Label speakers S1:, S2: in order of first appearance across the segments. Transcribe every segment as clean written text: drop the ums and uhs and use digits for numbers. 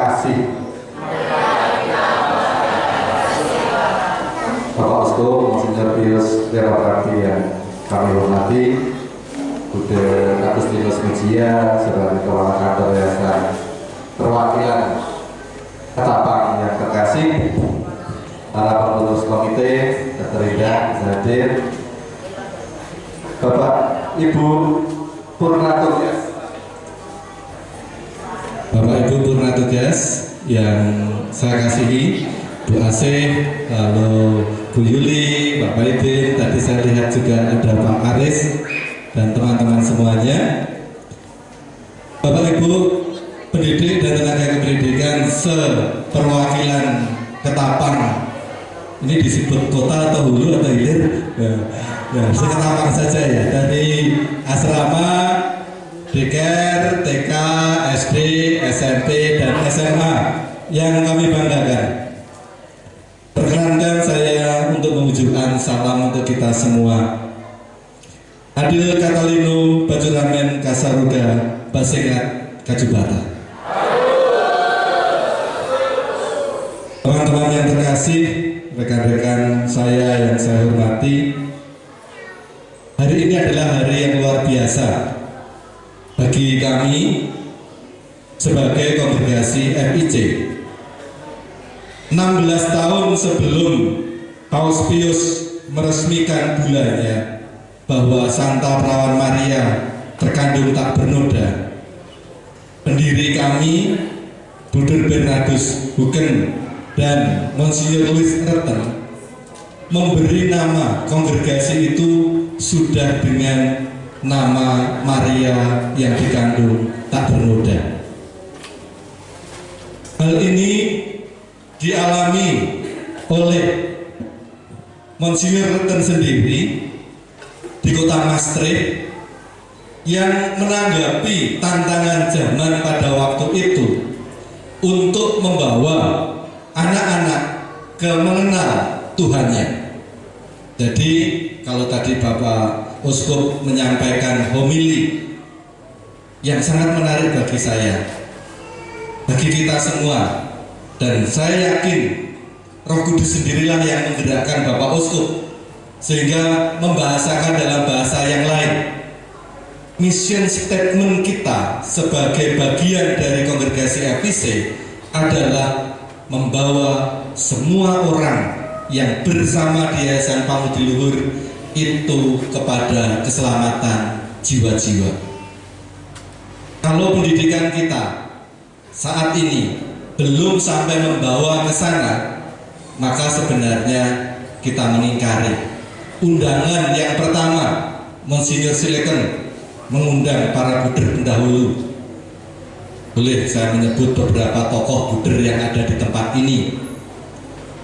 S1: kasih. Bapak Uskup Monsignor Pius Wiraprakti yang kami hormati, Bude Agustinus Mujia sebagai Kepala Kantor Yayasan Perwakilan Ketapang yang terkasih, para pengurus komite terlibat hadir, Bapak Ibu Purnatugas, Bapak Ibu Purnatugas yang saya kasihi, Bu Asih, lalu Bu Yuli, Pak Baidin, tadi saya lihat juga ada Pak Aris dan teman-teman semuanya, Bapak Ibu pendidik dan tenaga kependidikan seperwakilan Ketapang. Ini disebut kota atau hulu atau hilir? Ya, seketapang saja ya. Dari asrama, DKR, TK, SD, SMP, dan SMA yang kami banggakan. Perkenankan saya untuk mengucapkan salam untuk kita semua. Adil Katalino Bajuramen Kasaruda Basengat Kajubata. Teman-teman yang terkasih, rekan-rekan saya yang saya hormati, hari ini adalah hari yang luar biasa bagi kami sebagai kongregasi FIC. 16 tahun sebelum Paus Pius meresmikan bulannya bahwa Santa Perawan Maria terkandung tak bernoda, pendiri kami Bruder Bernardus Hugen dan Monsignor Louis Erten memberi nama kongregasi itu sudah dengan nama Maria yang dikandung tak bernoda. Hal ini dialami oleh Monsignor Erten sendiri di kota Maastricht yang menanggapi tantangan zaman pada waktu itu untuk membawa anak-anak ke mengenal Tuhannya. Jadi kalau tadi Bapak Uskup menyampaikan homili yang sangat menarik bagi saya, bagi kita semua, dan saya yakin Roh Kudus sendirilah yang menggerakkan Bapak Uskup sehingga membahasakan dalam bahasa yang lain. Mission statement kita sebagai bagian dari kongregasi FIC adalah membawa semua orang yang bersama di Yayasan Pamudi Luhur itu kepada keselamatan jiwa-jiwa. Kalau pendidikan kita saat ini belum sampai membawa ke sana, maka sebenarnya kita mengingkari. Undangan yang pertama, Monsignor Sileken mengundang para buder pendahulu. Boleh saya menyebut beberapa tokoh buder yang ada di tempat ini.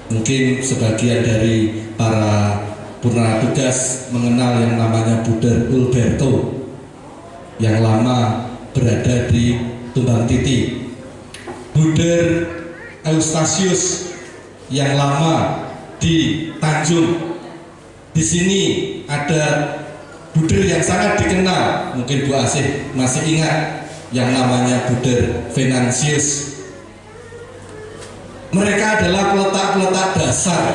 S1: Mungkin sebagian dari para purnatugas mengenal yang namanya Buder Ulberto yang lama berada di Tumbang Titi, Buder Eustasius yang lama di Tanjung. Di sini ada buder yang sangat dikenal, mungkin Bu Asih masih ingat, yang namanya Buder Venansius. Mereka adalah peletak-peletak dasar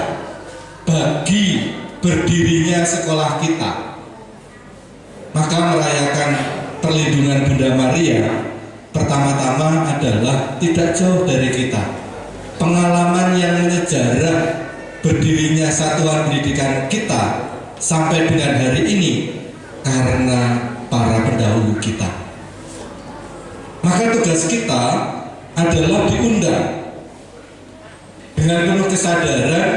S1: bagi berdirinya sekolah kita. Maka merayakan perlindungan Bunda Maria pertama-tama adalah tidak jauh dari kita. Pengalaman yang menyejarah berdirinya satuan pendidikan kita sampai dengan hari ini karena para pendahulu kita. Maka tugas kita adalah diundang dengan penuh kesadaran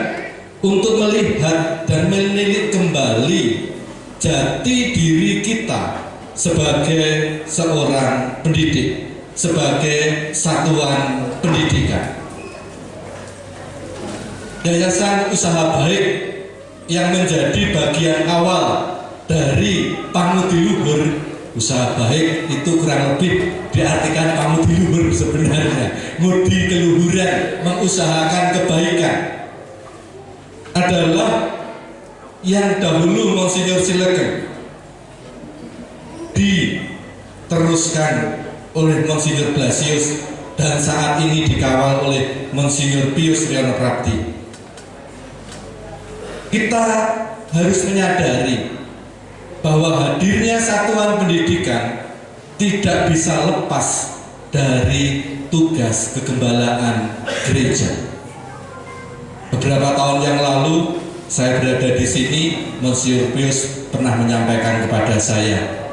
S1: untuk melihat dan menilik kembali jati diri kita sebagai seorang pendidik, sebagai satuan pendidikan. Yayasan Usaha Baik yang menjadi bagian awal dari Pamudi Luhur. Usaha baik itu kurang lebih diartikan Pamudi Luhur sebenarnya, ngudi keluhuran, mengusahakan kebaikan, adalah yang dahulu Monsignor Sileken diteruskan oleh Monsignor Blasius dan saat ini dikawal oleh Monsinyur Pius Riono Prapti. Kita harus menyadari bahwa hadirnya satuan pendidikan tidak bisa lepas dari tugas kegembalaan gereja. Beberapa tahun yang lalu saya berada di sini, Monsinyur Pius pernah menyampaikan kepada saya,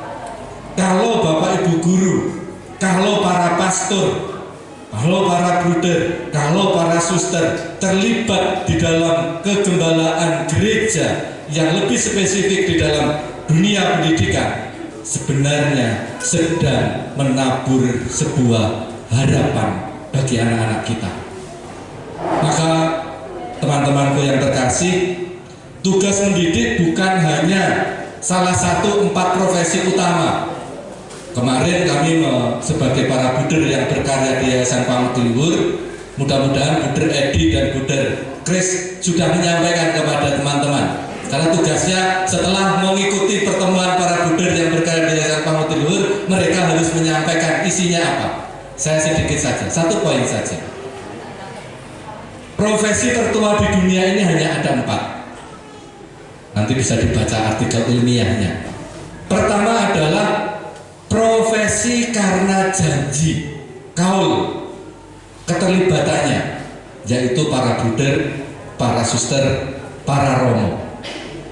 S1: kalau Bapak Ibu guru, kalau para pastor, kalau para bruder, kalau para suster terlibat di dalam kegembalaan gereja yang lebih spesifik di dalam dunia pendidikan, sebenarnya sedang menabur sebuah harapan bagi anak-anak kita. Maka teman-temanku yang terkasih, tugas mendidik bukan hanya salah satu 4 profesi utama. Kemarin kami sebagai para buder yang berkarya di Yayasan Pamudi Luhur, mudah-mudahan Buder Edi dan Buder Kris sudah menyampaikan kepada teman-teman. Karena tugasnya setelah mengikuti pertemuan para buder yang berkarya di Yayasan Pamudi Luhur, mereka harus menyampaikan isinya apa. Saya sedikit saja, 1 poin saja. Profesi tertua di dunia ini hanya ada 4. Nanti bisa dibaca artikel ilmiahnya. Pertama adalah profesi karena janji, kaul, keterlibatannya, yaitu para buder, para suster, para romo,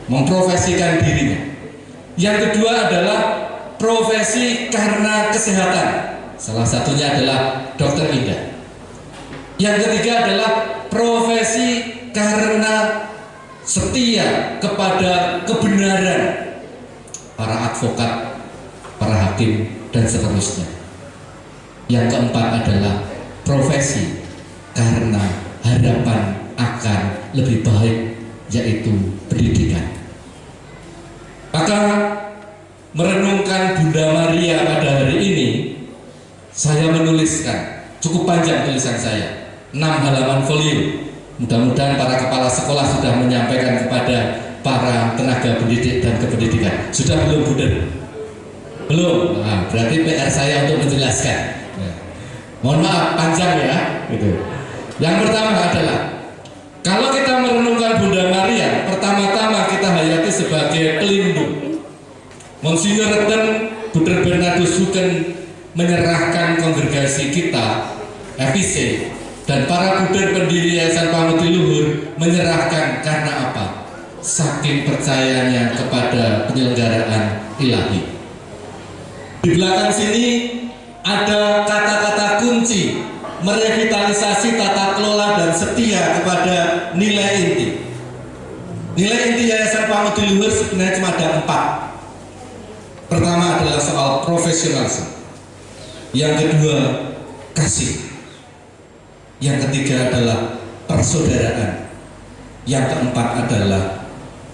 S1: memprofesikan dirinya. Yang kedua adalah profesi karena kesehatan, salah satunya adalah dokter Indah. Yang ketiga adalah profesi karena setia kepada kebenaran, para advokat, para hakim, dan seterusnya. Yang keempat adalah profesi karena harapan akan lebih baik, yaitu pendidikan. Maka merenungkan Bunda Maria pada hari ini, saya menuliskan, cukup panjang tulisan saya, 6 halaman folio. Mudah-mudahan para kepala sekolah sudah menyampaikan kepada para tenaga pendidik dan kependidikan. Sudah belum, Bunda? Belum. Nah, berarti PR saya untuk menjelaskan. Ya. Mohon maaf panjang ya. Gitu. Yang pertama adalah, kalau kita merenungkan Bunda Maria, pertama-tama kita hayati sebagai pelindung. Monsinyur Reten Buder Bernardus Hugen menyerahkan kongregasi kita, FIC, dan para buder pendiri Yayasan Pamudi Luhur menyerahkan karena apa? Saking percayanya kepada penyelenggaraan ilahi. Di belakang sini ada kata-kata kunci merevitalisasi tata kelola dan setia kepada nilai inti. Nilai inti Yayasan Pamudi Luhur sebenarnya cuma ada 4. Pertama adalah soal profesionalisme. Yang kedua, kasih. Yang ketiga adalah persaudaraan. Yang keempat adalah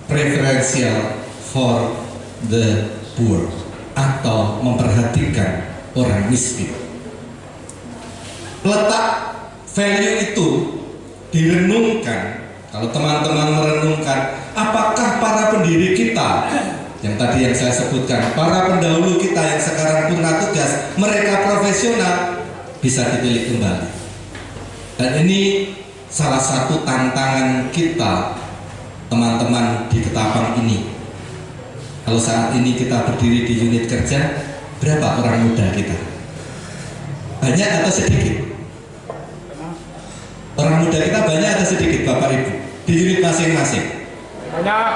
S1: preferential for the poor, atau memperhatikan orang miskin. Letak value itu direnungkan. Kalau teman-teman merenungkan, apakah para pendiri kita yang tadi yang saya sebutkan, para pendahulu kita yang sekarang purna tugas, mereka profesional, bisa ditilik kembali. Dan ini salah satu tantangan kita, teman-teman di Ketapang ini. Kalau saat ini kita berdiri di unit kerja, berapa orang muda kita? Banyak atau sedikit? Orang muda kita banyak atau sedikit, Bapak Ibu? Di unit masing-masing?
S2: Banyak.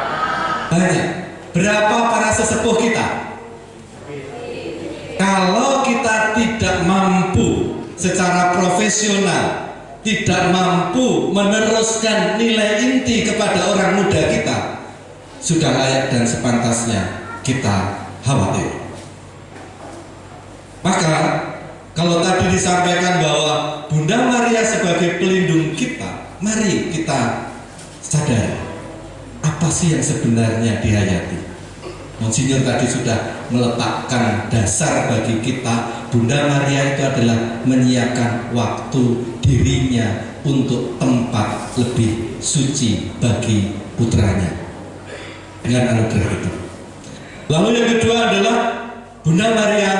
S1: Banyak. Berapa para sesepuh kita? Kalau kita tidak mampu secara profesional, tidak mampu meneruskan nilai inti kepada orang muda kita, sudah layak dan sepantasnya kita khawatir. Maka kalau tadi disampaikan bahwa Bunda Maria sebagai pelindung kita, mari kita sadar apa sih yang sebenarnya dihayati. Monsinyur tadi sudah meletakkan dasar bagi kita. Bunda Maria itu adalah menyiapkan waktu dirinya untuk tempat lebih suci bagi putranya dengan anugerah itu. Lalu yang kedua adalah Bunda Maria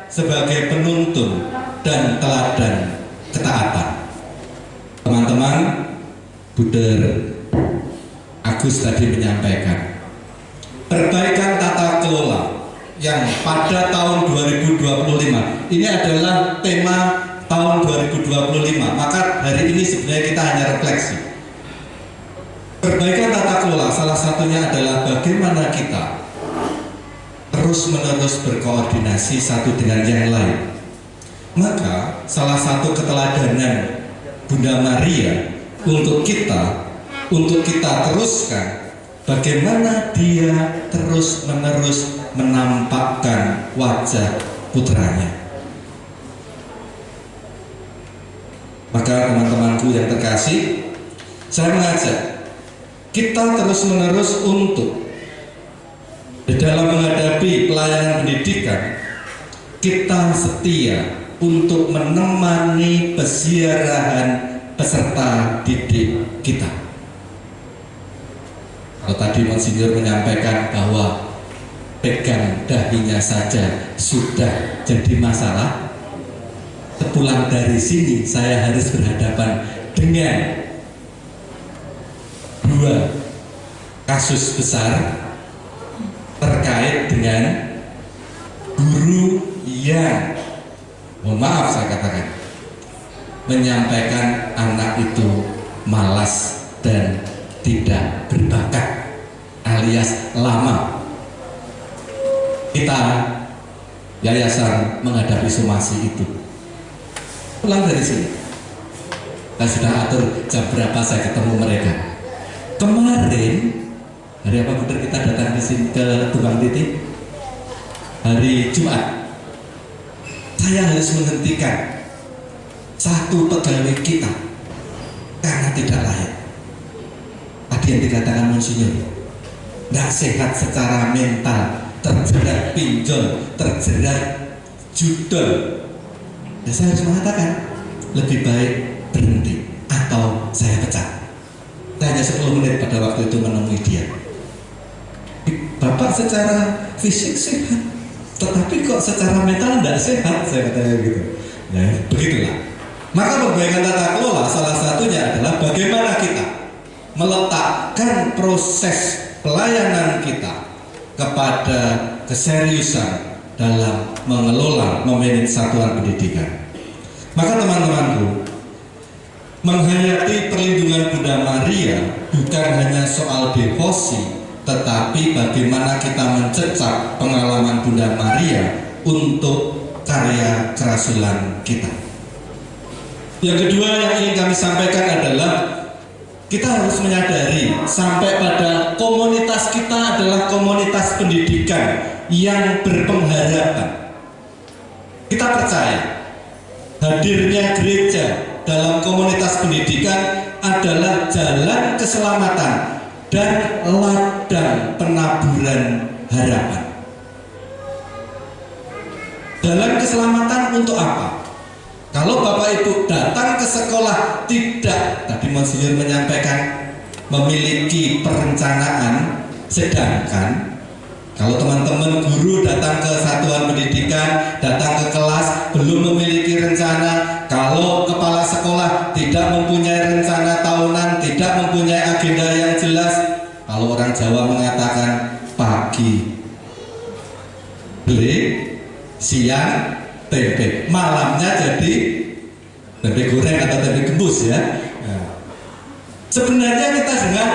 S1: sebagai penuntun dan teladan ketaatan. Teman-teman, Buder Agus tadi menyampaikan perbaikan tata kelola yang pada tahun 2025 ini adalah tema tahun 2025. Maka hari ini sebenarnya kita hanya refleksi. Perbaikan tata kelola salah satunya adalah bagaimana kita terus-menerus berkoordinasi satu dengan yang lain. Maka salah satu keteladanan Bunda Maria untuk kita teruskan bagaimana dia terus-menerus menampakkan wajah putranya. Maka teman-temanku yang terkasih, saya mengajak kita terus-menerus untuk di dalam menghadapi pelayanan pendidikan, kita setia untuk menemani peziarahan peserta didik kita. Kalau tadi Monsinyur menyampaikan bahwa pegang dahinya saja sudah jadi masalah, sepulang dari sini saya harus berhadapan dengan dua kasus besar terkait dengan guru yang, mohon maaf saya katakan, menyampaikan anak itu malas dan tidak berbakat alias lama. Kita yayasan menghadapi somasi itu. Pulang dari sini, saya sudah atur jam berapa saya ketemu mereka. Kemarin hari apa Buder kita datang ke sini ke Tumpang Titi? Hari Jumat. Saya harus menghentikan satu pegawai kita karena tidak layak. Tadi yang dikatakan Monsinyur, nggak sehat secara mental, terjerat pinjol, terjerat judul. Ya saya harus mengatakan lebih baik berhenti atau saya pecat. Saya hanya 10 menit pada waktu itu menemui dia. Bapak secara fisik sehat, tetapi kok secara mental tidak sehat, saya katakan gitu. Nah, begitulah. Maka perbaikan tata kelola salah satunya adalah bagaimana kita meletakkan proses pelayanan kita kepada keseriusan dalam mengelola memanage satuan pendidikan. Maka teman-temanku, menghayati perlindungan Bunda Maria bukan hanya soal devosi, tetapi bagaimana kita mencecap pengalaman Bunda Maria untuk karya kerasulan kita. Yang kedua yang ingin kami sampaikan adalah kita harus menyadari sampai pada komunitas kita adalah komunitas pendidikan yang berpengharapan. Kita percaya hadirnya gereja dalam komunitas pendidikan adalah jalan keselamatan dan ladang penaburan harapan. Jalan keselamatan untuk apa? Kalau Bapak Ibu datang ke sekolah tidak, tadi Monsinyur menyampaikan, memiliki perencanaan, sedangkan kalau teman-teman guru datang ke satuan pendidikan, datang ke kelas, belum memiliki rencana, kalau kepala sekolah tidak mempunyai rencana tahunan, tidak mempunyai agenda yang jelas, kalau orang Jawa mengatakan pagi beli, siang tempe, malamnya jadi tempe goreng atau tempe gembus ya. Nah, sebenarnya kita dengan,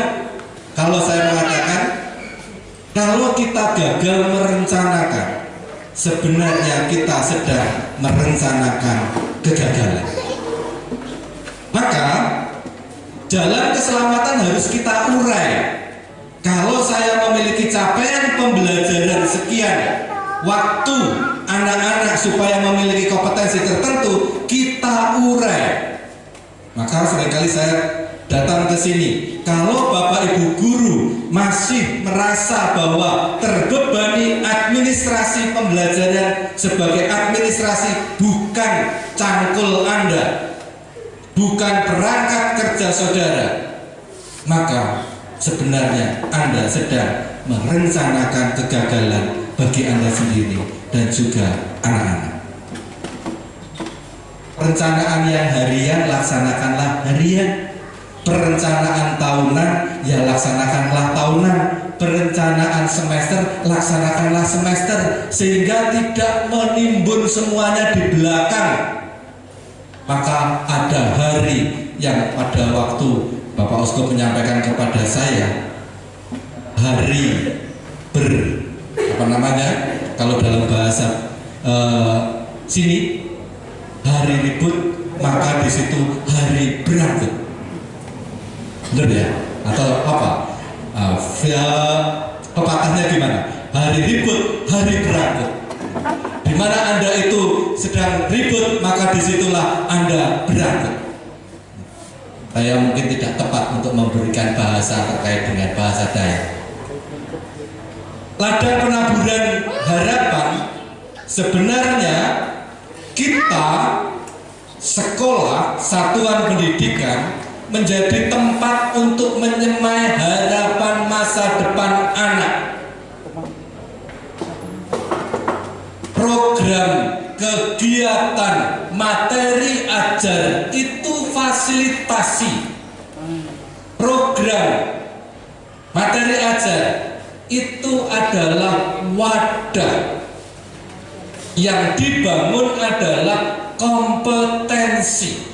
S1: kalau saya mengatakan, kalau kita gagal merencanakan, sebenarnya kita sedang merencanakan kegagalan. Maka jalan keselamatan harus kita urai. Kalau saya memiliki capaian pembelajaran sekian, waktu anak-anak supaya memiliki kompetensi tertentu kita urai. Maka seringkali saya datang ke sini. Kalau Bapak Ibu guru masih merasa bahwa terbebani administrasi pembelajaran sebagai administrasi bukan cangkul Anda, bukan perangkat kerja saudara, maka sebenarnya Anda sedang merencanakan kegagalan bagi Anda sendiri dan juga anak-anak. Perencanaan yang harian, laksanakanlah harian. Perencanaan tahunan, ya laksanakanlah tahunan. Perencanaan semester, laksanakanlah semester. Sehingga tidak menimbun semuanya di belakang. Maka ada hari yang pada waktu Bapak Uskup menyampaikan kepada saya, hari kalau dalam bahasa sini, hari ribut, maka di situ hari berangkut. Benar ya? Atau apa? Pepatahnya gimana? Hari ribut, hari berangkut. Di mana Anda itu sedang ribut, maka disitulah Anda berangkut. Saya mungkin tidak tepat untuk memberikan bahasa terkait dengan bahasa Dayak. Ladang penaburan harapan, sebenarnya kita sekolah, satuan pendidikan menjadi tempat untuk menyemai harapan masa depan anak. Program, kegiatan, materi ajar itu fasilitasi. Program, materi ajar itu adalah wadah. Yang dibangun adalah kompetensi.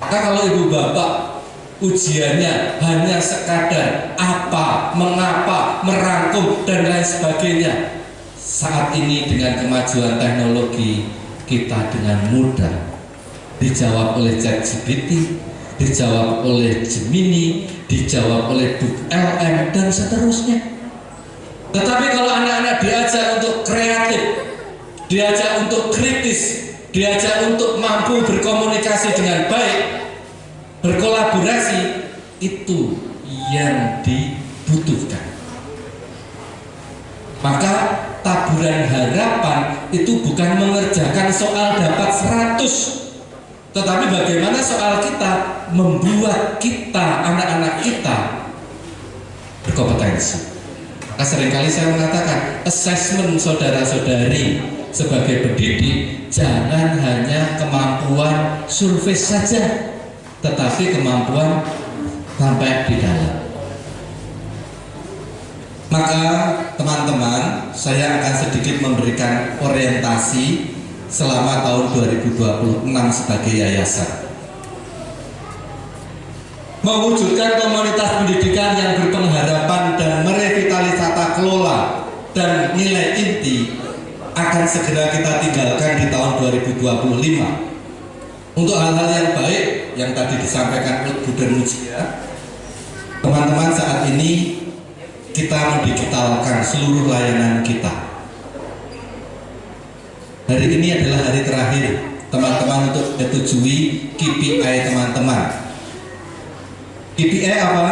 S1: Maka kalau ibu bapak ujiannya hanya sekadar apa, mengapa, merangkum dan lain sebagainya, saat ini dengan kemajuan teknologi kita dengan mudah dijawab oleh ChatGPT, dijawab oleh Gemini, dijawab oleh LM dan seterusnya. Tetapi kalau anak-anak diajak untuk kreatif, diajak untuk kritis, diajak untuk mampu berkomunikasi dengan baik, berkolaborasi, itu yang dibutuhkan. Maka taburan harapan itu bukan mengerjakan soal dapat 100, tetapi bagaimana soal kita membuat kita, anak-anak kita berkompetensi. Maka seringkali saya mengatakan, assessment saudara-saudari sebagai pendidik jangan hanya kemampuan survei saja, tetapi kemampuan sampai di dalam. Maka teman-teman, saya akan sedikit memberikan orientasi selama tahun 2026 sebagai yayasan. Mewujudkan komunitas pendidikan yang berpengharapan dan merevitalisasi tata kelola dan nilai inti akan segera kita tinggalkan di tahun 2025. Untuk hal-hal yang baik yang tadi disampaikan oleh Bu Mujia, teman-teman, saat ini kita mendigitalkan seluruh layanan kita. Hari ini adalah hari terakhir teman-teman untuk menyetujui KPI teman-teman. KPI apa?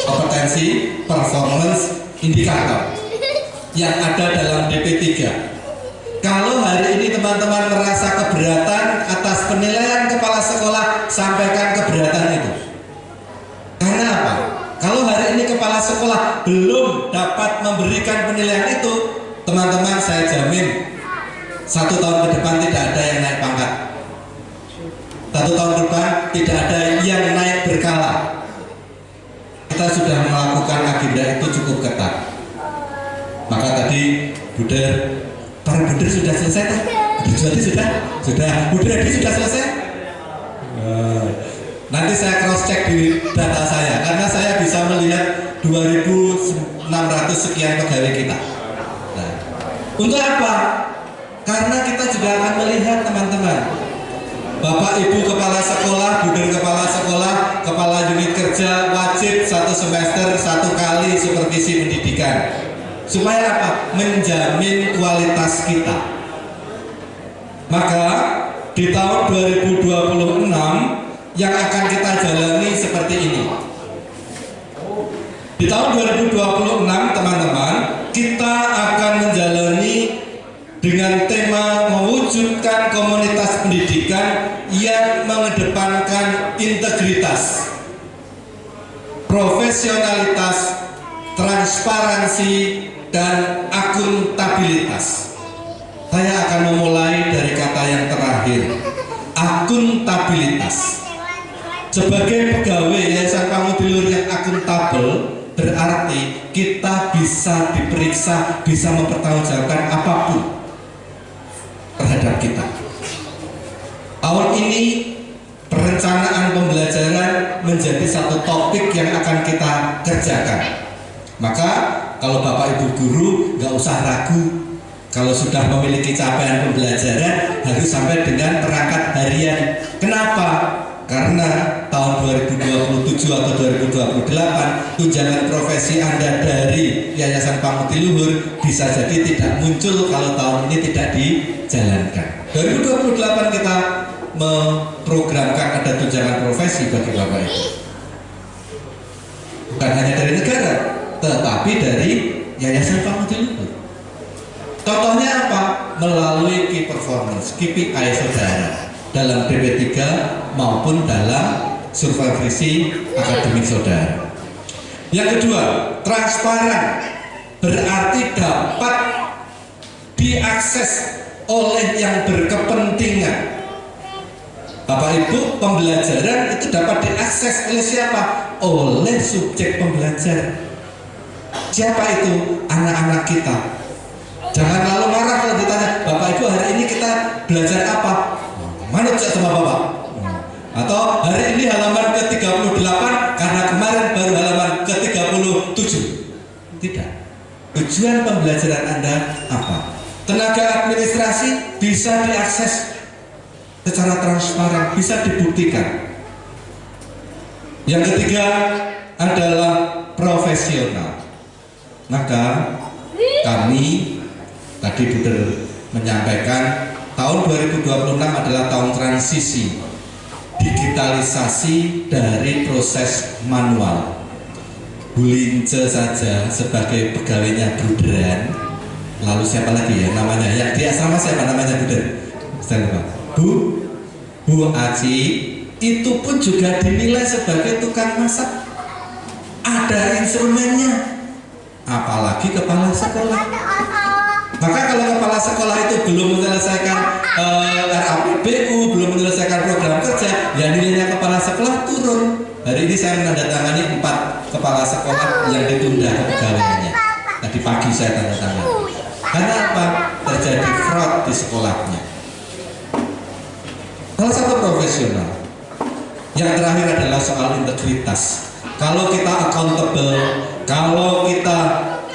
S1: Kompetensi performance indikator yang ada dalam DP3. Kalau hari ini teman-teman merasa keberatan atas penilaian kepala sekolah, sampaikan keberatan itu. Karena apa? Kalau hari ini kepala sekolah belum dapat memberikan penilaian itu, teman-teman, saya jamin 1 tahun ke depan tidak ada yang naik pangkat. 1 tahun ke depan tidak ada yang naik berkala. Kita sudah melakukan agenda itu cukup ketat. Maka tadi para buder sudah selesai kan? Sudah. Buder sudah selesai? Nanti saya cross check di data saya, karena saya bisa melihat 2.600 sekian pegawai kita. Nah, untuk apa? Karena kita juga akan melihat, teman-teman, Bapak Ibu kepala sekolah, buder kepala sekolah, kepala unit kerja wajib 1 semester 1 kali supervisi pendidikan. Supaya apa? Menjamin kualitas kita. Maka di tahun 2026 yang akan kita jalani seperti ini. Di tahun 2026, teman-teman, kita akan menjalani dengan tema mewujudkan komunitas pendidikan yang mengedepankan integritas, profesionalitas, transparansi, dan akuntabilitas. Saya akan memulai dari kata yang terakhir, akuntabilitas. Sebagai pegawai Yayasan Pamudilur yang akuntabel, berarti kita bisa diperiksa, bisa mempertanggungjawabkan apapun terhadap kita. Tahun ini perencanaan pembelajaran menjadi satu topik yang akan kita kerjakan. Maka kalau Bapak Ibu guru nggak usah ragu, kalau sudah memiliki capaian pembelajaran harus sampai dengan perangkat harian. Kenapa? Karena tahun 2027 atau 2028 tunjangan profesi Anda dari Yayasan Pamudilur bisa jadi tidak muncul kalau tahun ini tidak dijalankan. 2028 kita memprogramkan ada tunjangan profesi bagi Bapak Ibu. Bukan hanya dari negara, tetapi dari Yayasan Pamudilur. Contohnya apa? Melalui key performance, KPI saudara dalam DP3 maupun dalam supervisi akademik saudara. Yang kedua, transparan, berarti dapat diakses oleh yang berkepentingan. Bapak Ibu, pembelajaran itu dapat diakses oleh siapa? Oleh subjek pembelajar. Siapa itu? Anak-anak kita. Jangan lalu marah kalau ditanya, Bapak Ibu hari ini kita belajar apa? Manut sama Bapak. Atau hari ini halaman ke-38 karena kemarin baru halaman ke-37. Tidak. Tujuan pembelajaran Anda apa? Tenaga administrasi bisa diakses secara transparan, bisa dibuktikan. Yang ketiga adalah profesional. Maka kami tadi Buder menyampaikan tahun 2026 adalah tahun transisi digitalisasi dari proses manual. Bu Lince saja sebagai pegawainya Buderan, lalu siapa lagi ya namanya? Yang di asrama siapa namanya Buder? Saya lupa. Bu Aci itu pun juga dinilai sebagai tukang masak. Ada instrumennya. Apalagi kepala sekolah. Maka kalau kepala sekolah itu belum menyelesaikan RAPBU, belum menyelesaikan program kerja, ya nilainya kepala sekolah turun. Hari ini saya menandatangani 4 kepala sekolah yang ditunda kepegawaiannya. Tadi pagi saya tandatangani. Karena apa? Terjadi fraud di sekolahnya. Salah satu profesional. Yang terakhir adalah soal integritas. Kalau kita accountable, kalau kita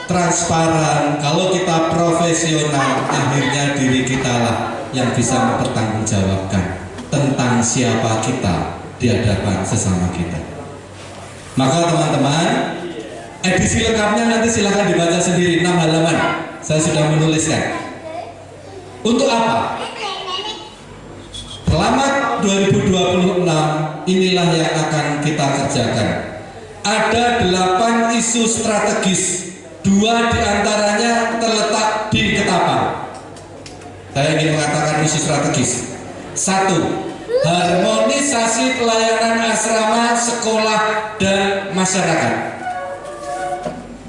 S1: transparan, kalau kita profesional, akhirnya diri kita lah yang bisa mempertanggungjawabkan tentang siapa kita di hadapan sesama kita. Maka teman-teman, edisi lengkapnya nanti silahkan dibaca sendiri, 6 halaman saya sudah menuliskan. Untuk apa? Selamat 2026, inilah yang akan kita kerjakan. Ada 8 isu strategis, 2 diantaranya terletak di Ketapang. Saya ingin mengatakan isu strategis. 1. Harmonisasi pelayanan asrama, sekolah, dan masyarakat.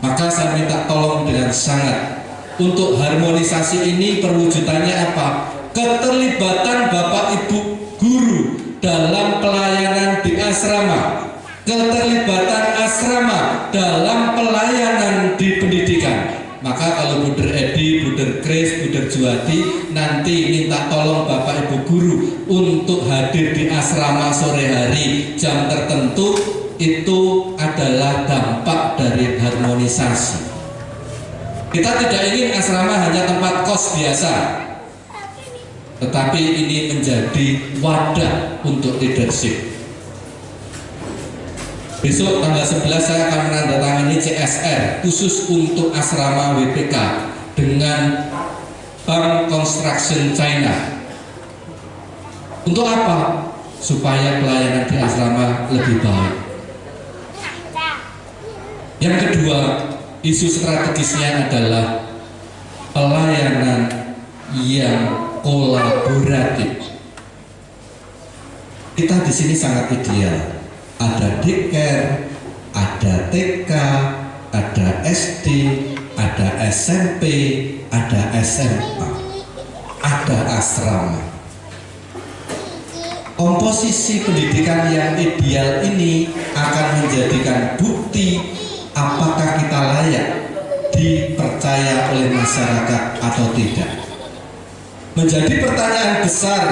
S1: Maka saya minta tolong dengan sangat. Untuk harmonisasi ini perwujudannya apa? Keterlibatan Bapak Ibu guru dalam pelayanan di asrama, keterlibatan asrama dalam pelayanan di pendidikan. Maka kalau Buder Edi, Buder Kris, Buder Juwadi nanti minta tolong Bapak Ibu guru untuk hadir di asrama sore hari jam tertentu, itu adalah dampak dari harmonisasi. Kita tidak ingin asrama hanya tempat kos biasa, tetapi ini menjadi wadah untuk leadership. Besok tanggal 11 saya akan menandatangani CSR khusus untuk asrama WPK dengan Bank Construction China. Untuk apa? Supaya pelayanan di asrama lebih baik. Yang kedua, isu strategisnya adalah pelayanan yang kolaboratif. Kita di sini sangat ideal. Ada daycare, ada TK, ada SD, ada SMP, ada SMA. ada asrama. Komposisi pendidikan yang ideal ini akan menjadikan bukti apakah kita layak dipercaya oleh masyarakat atau tidak. Menjadi pertanyaan besar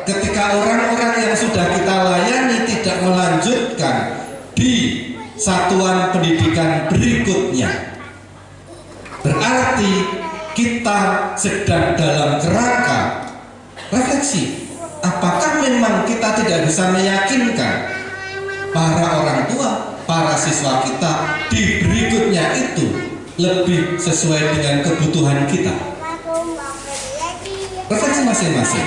S1: ketika orang-orang yang sudah kita layani tidak melanjutkan di satuan pendidikan berikutnya. Berarti kita sedang dalam kerangka refleksi. Apakah memang kita tidak bisa meyakinkan para orang tua, para siswa kita di berikutnya itu lebih sesuai dengan kebutuhan kita? Refleksi masing-masing.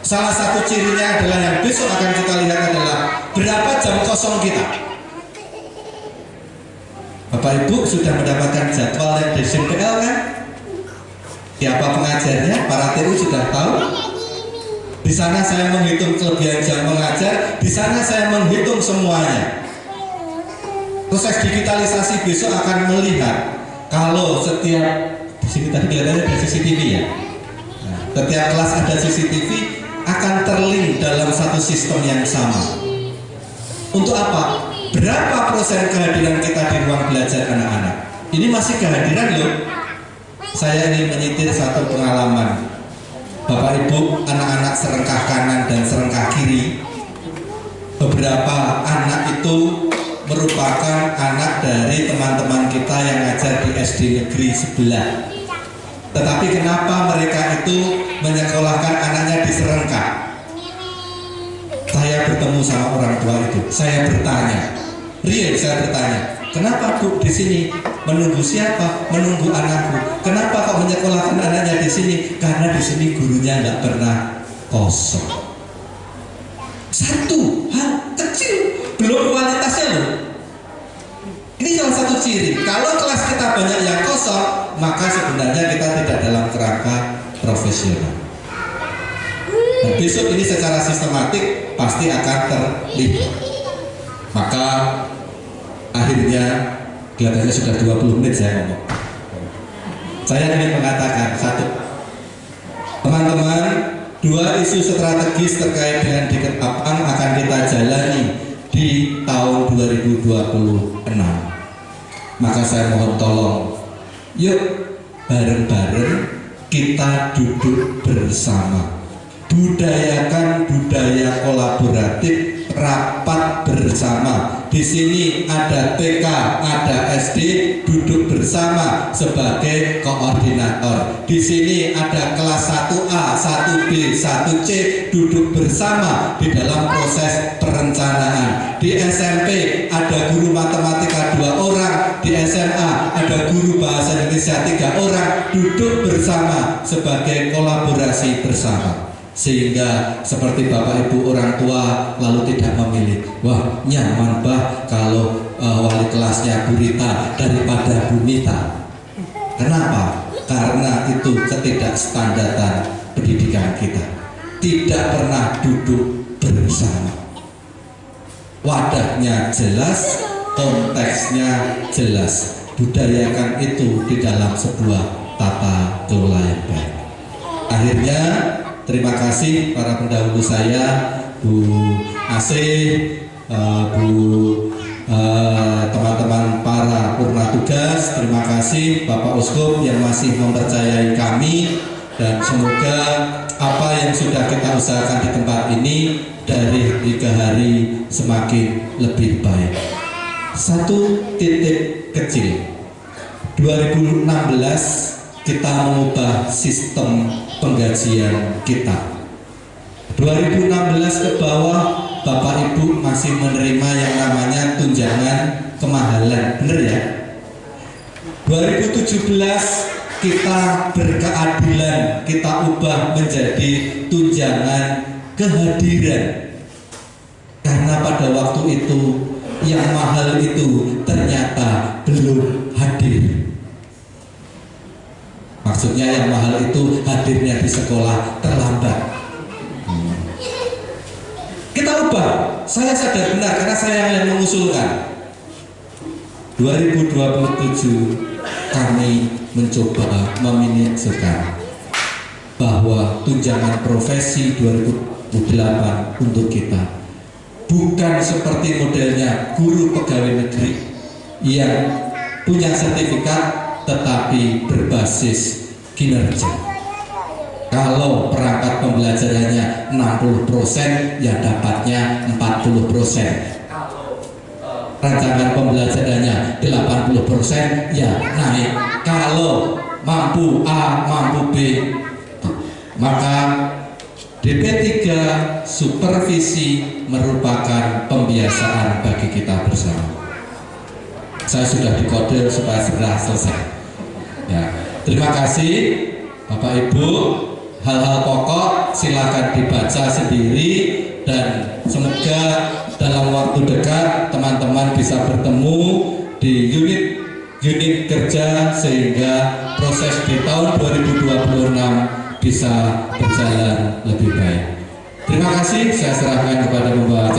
S1: Salah satu cirinya adalah yang besok akan kita lihat adalah berapa jam kosong kita. Bapak Ibu sudah mendapatkan jadwal yang di SMPL kan? Siapa pengajarnya? Para TU sudah tahu. Di sana saya menghitung kelebihan jam mengajar, di sana saya menghitung semuanya. Proses digitalisasi besok akan melihat kalau setiap di sini tadi kelihatannya ada CCTV ya. Nah, setiap kelas ada CCTV akan terlink dalam satu sistem yang sama. Untuk apa? Berapa persen kehadiran kita di ruang belajar anak-anak? Ini masih kehadiran loh. Saya ingin menyitir satu pengalaman. Bapak Ibu, anak-anak serengkah kanan dan serengkah kiri, beberapa anak itu merupakan anak dari teman-teman kita yang ngajar di SD negeri sebelah. Tetapi kenapa mereka itu menyekolahkan anaknya di Serengkah? Saya bertemu sama orang tua itu, saya bertanya, real saya bertanya, kenapa Bu di sini? Menunggu siapa? Menunggu anakku. Kenapa kok menyekolahkan anaknya di sini? Karena di sini gurunya nggak pernah kosong. Satu hal kecil, belum kualitasnya loh. Ini salah satu ciri. Kalau kelas kita banyak yang kosong, maka sebenarnya kita tidak dalam kerangka profesional. Dan besok ini secara sistematik pasti akan terlihat. Maka akhirnya kelihatannya sudah 20 menit saya ngomong. Saya ingin mengatakan satu, teman-teman, dua isu strategis terkait dengan diketapan akan kita jalani di tahun 2026. Maka saya mohon tolong, yuk bareng-bareng kita duduk bersama, budayakan budaya kolaboratif, rapat bersama. Di sini ada TK, ada SD, duduk bersama sebagai koordinator. Di sini ada kelas 1A, 1B, 1C, duduk bersama di dalam proses perencanaan. Di SMP ada guru matematika 2 orang, di SMA ada guru bahasa Indonesia 3 orang, duduk bersama sebagai kolaborasi bersama. Sehingga seperti Bapak Ibu orang tua lalu tidak memilih, wah nyaman bah kalau wali kelasnya Bu Rita daripada Bu Mita. Kenapa? Karena itu ketidakstandardan pendidikan kita, tidak pernah duduk bersama. Wadahnya jelas, konteksnya jelas, budayakan itu di dalam sebuah tata kelola yang baik. Akhirnya terima kasih para pendahulu saya, Bu Asih, teman-teman para purna tugas. Terima kasih Bapak Uskup yang masih mempercayai kami, dan semoga apa yang sudah kita usahakan di tempat ini dari hari ke hari semakin lebih baik. Satu titik kecil, 2016 kita mengubah sistem penggajian kita. 2016 ke bawah Bapak Ibu masih menerima yang namanya tunjangan kemahalan, bener ya? 2017 kita berkeadilan, kita ubah menjadi tunjangan kehadiran. Karena pada waktu itu yang mahal itu ternyata belum hadir. Maksudnya yang mahal itu hadirnya di sekolah terlambat. Kita ubah. Saya sadar benar karena saya yang mengusulkan. 2027 kami mencoba meminiaturkan bahwa tunjangan profesi 2008 untuk kita bukan seperti modelnya guru pegawai negeri yang punya sertifikat tetapi berbasis kinerja. Kalau perangkat pembelajarannya 60%, ya dapatnya 40%. Rancangan pembelajarannya 80%, ya naik. Kalau mampu A, mampu B, maka DP3 supervisi merupakan pembiasaan bagi kita bersama. Saya sudah dikode supaya segera selesai. Ya, terima kasih Bapak Ibu. Hal-hal pokok silakan dibaca sendiri dan semoga dalam waktu dekat teman-teman bisa bertemu di unit kerja sehingga proses di tahun 2026 bisa berjalan lebih baik. Terima kasih, saya serahkan kepada Bapak